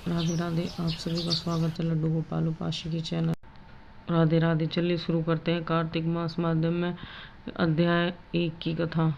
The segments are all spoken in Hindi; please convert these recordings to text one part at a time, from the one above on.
राधे राधे। आप सभी का स्वागत है लड्डू गोपाल उपासी के चैनल। राधे राधे। चलिए शुरू करते हैं कार्तिक मास माध्यम में अध्याय 1 की कथा।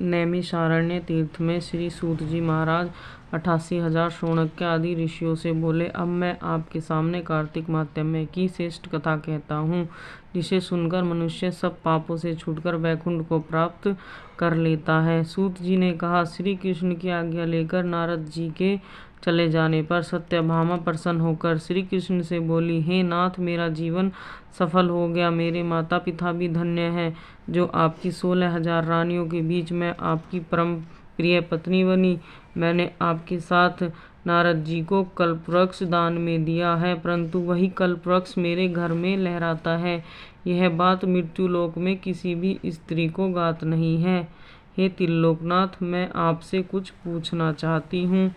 नैमिषारण्य तीर्थ में श्री सूत जी महाराज 88,000 शौनक आदि ऋषियों से बोले, अब मैं आपके सामने कार्तिक माहात्म्य की श्रेष्ठ कथा कहता हूँ, जिसे सुनकर मनुष्य सब पापों से छूटकर वैकुंठ को प्राप्त कर लेता है। सूत जी ने कहा, श्री कृष्ण की आज्ञा लेकर नारद जी के चले जाने पर सत्यभामा प्रसन्न होकर श्री कृष्ण से बोली, हे नाथ, मेरा जीवन सफल हो गया। मेरे माता पिता भी धन्य हैं, जो आपकी 16,000 रानियों के बीच में आपकी परम प्रिय पत्नी बनी। मैंने आपके साथ नारद जी को कल्पवृक्ष दान में दिया है, परंतु वही कल्पवृक्ष मेरे घर में लहराता है। यह बात मृत्युलोक में किसी भी स्त्री को ज्ञात नहीं है। हे त्रिलोकनाथ, मैं आपसे कुछ पूछना चाहती हूँ।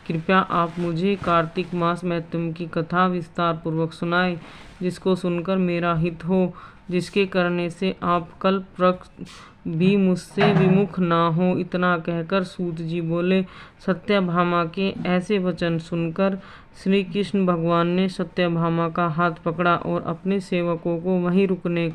कृपया आप मुझे कार्तिक मास महात्म्य की कथा विस्तार पूर्वक सुनाएं, जिसको सुनकर मेरा हित हो, जिसके करने से आप कल्पवृक्ष भी मुझसे विमुख ना हो। इतना कहकर सूत जी बोले। सत्यभामा के ऐसे वचन सुनकर श्री कृष्ण भगवान ने सत्यभामा का हाथ पकड़ा और अपने सेवकों को वहीं रुकने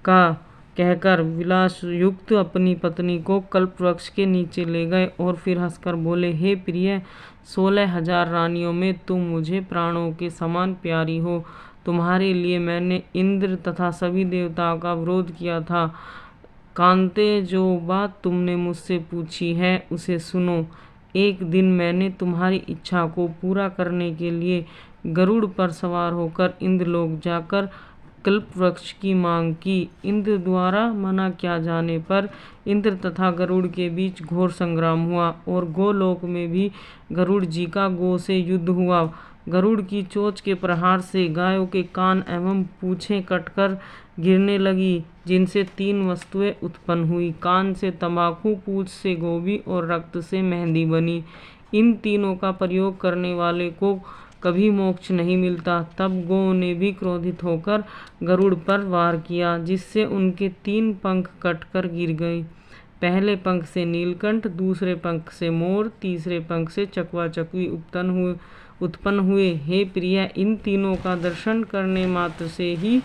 का कहकर विलास युक्त अपनी पत्नी को कल्पवृक्ष के नीचे ले गए और फिर हंसकर बोले, हे प्रिय, 16,000 रानियों में तुम मुझे प्राणों के समान प्यारी हो। तुम्हारे लिए मैंने इंद्र तथा सभी देवताओं का विरोध किया था। कांते, जो बात तुमने मुझसे पूछी है उसे सुनो। एक दिन मैंने तुम्हारी इच्छा को पूरा करने के लिए गरुड़ पर सवार होकर इंद्रलोक जाकर कल्पवृक्ष की मांग की। इंद्र द्वारा मना किया जाने पर इंद्र तथा गरुड़ के बीच घोर संग्राम हुआ और गोलोक में भी गरुड़ जी का गो से युद्ध हुआ। गरुड़ की चोंच के प्रहार से गायों के कान एवं पूंछें कटकर गिरने लगी, जिनसे 3 वस्तुएं उत्पन्न हुई। कान से तंबाकू, पूंछ से गोभी और रक्त से मेहंदी बनी। इन तीनों का प्रयोग करने वाले को कभी मोक्ष नहीं मिलता। तब गौ ने भी क्रोधित होकर गरुड़ पर वार किया, जिससे उनके 3 पंख कटकर गिर गए। पहले पंख से नीलकंठ, दूसरे पंख से मोर, तीसरे पंख से चकवा चकवी उत्पन्न हुए। हे प्रिय, इन तीनों का दर्शन करने मात्र से ही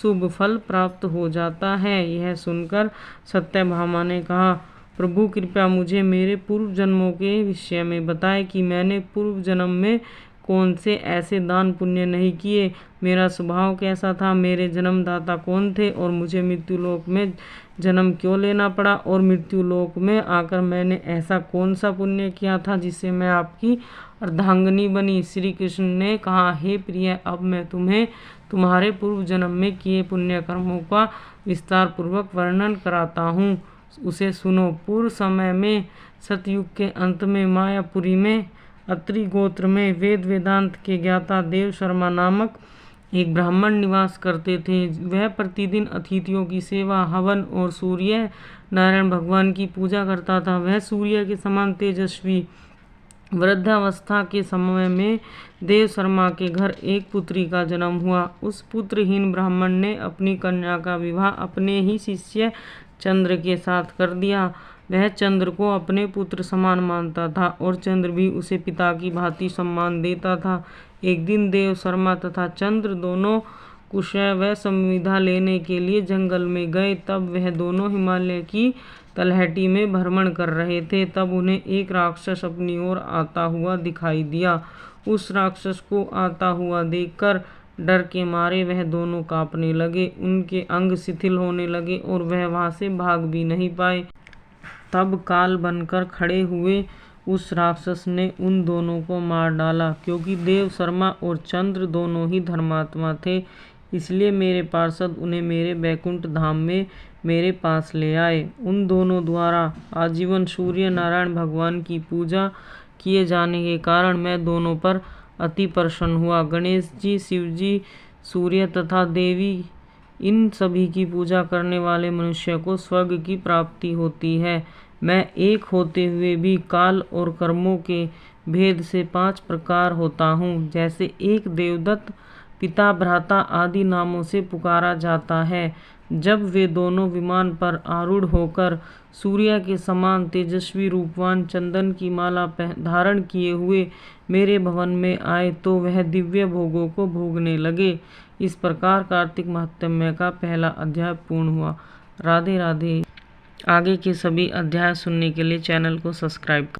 शुभ फल प्राप्त हो जाता है। यह सुनकर सत्यभामा ने कहा, प्रभु कृपया मुझे मेरे पूर्व जन्मों के विषय में बताएं कि मैंने पूर्व जन्म में कौन से ऐसे दान पुण्य नहीं किए, मेरा स्वभाव कैसा था, मेरे जन्मदाता कौन थे और मुझे मृत्युलोक में जन्म क्यों लेना पड़ा, और मृत्युलोक में आकर मैंने ऐसा कौन सा पुण्य किया था जिससे मैं आपकी अर्धांगिनी बनी। श्री कृष्ण ने कहा, हे प्रिय, अब मैं तुम्हें तुम्हारे पूर्व जन्म में किए पुण्य कर्मों का विस्तार पूर्वक वर्णन कराता हूँ, उसे सुनो। पूर्व समय में सतयुग के अंत में मायापुरी में अत्रि गोत्र में वेद वेदांत के ज्ञाता देव शर्मा नामक एक ब्राह्मण निवास करते थे। वह प्रतिदिन अतिथियों की सेवा, हवन और सूर्य नारायण भगवान की पूजा करता था। वह सूर्य के समान तेजस्वी। वृद्धावस्था के समय में देव शर्मा के घर एक पुत्री का जन्म हुआ। उस पुत्रहीन ब्राह्मण ने अपनी कन्या का विवाह अपने ही शिष्य चंद्र के साथ कर दिया। वह चंद्र को अपने पुत्र समान मानता था और चंद्र भी उसे पिता की भांति सम्मान देता था। एक दिन देव शर्मा तथा चंद्र दोनों कुशय व संविदा लेने के लिए जंगल में गए। तब वह दोनों हिमालय की तलहटी में भ्रमण कर रहे थे। तब उन्हें एक राक्षस अपनी ओर आता हुआ दिखाई दिया। उस राक्षस को आता हुआ देखकर डर के मारे वह दोनों कांपने लगे। उनके अंग शिथिल होने लगे और वह वहां से भाग भी नहीं पाए। तब काल बनकर खड़े हुए उस राक्षस ने उन दोनों को मार डाला। क्योंकि देव शर्मा और चंद्र दोनों ही धर्मात्मा थे, इसलिए मेरे पार्षद उन्हें मेरे बैकुंठ धाम में मेरे पास ले आए। उन दोनों द्वारा आजीवन सूर्य नारायण भगवान की पूजा किए जाने के कारण मैं दोनों पर अति प्रसन्न हुआ। गणेश जी, शिव जी, सूर्य तथा देवी, इन सभी की पूजा करने वाले मनुष्य को स्वर्ग की प्राप्ति होती है। मैं एक होते हुए भी काल और कर्मों के भेद से 5 प्रकार होता हूँ। जैसे एक देवदत्त, पिता, भ्राता आदि नामों से पुकारा जाता है, जब वे दोनों विमान पर आरूढ़ होकर सूर्य के समान तेजस्वी रूपवान चंदन की माला धारण किए हुए मेरे भवन में आए तो वह दिव्य भोगों को भोगने लगे। इस प्रकार कार्तिक महात्म्य का पहला अध्याय पूर्ण हुआ। राधे राधे। आगे के सभी अध्याय सुनने के लिए चैनल को सब्सक्राइब करें।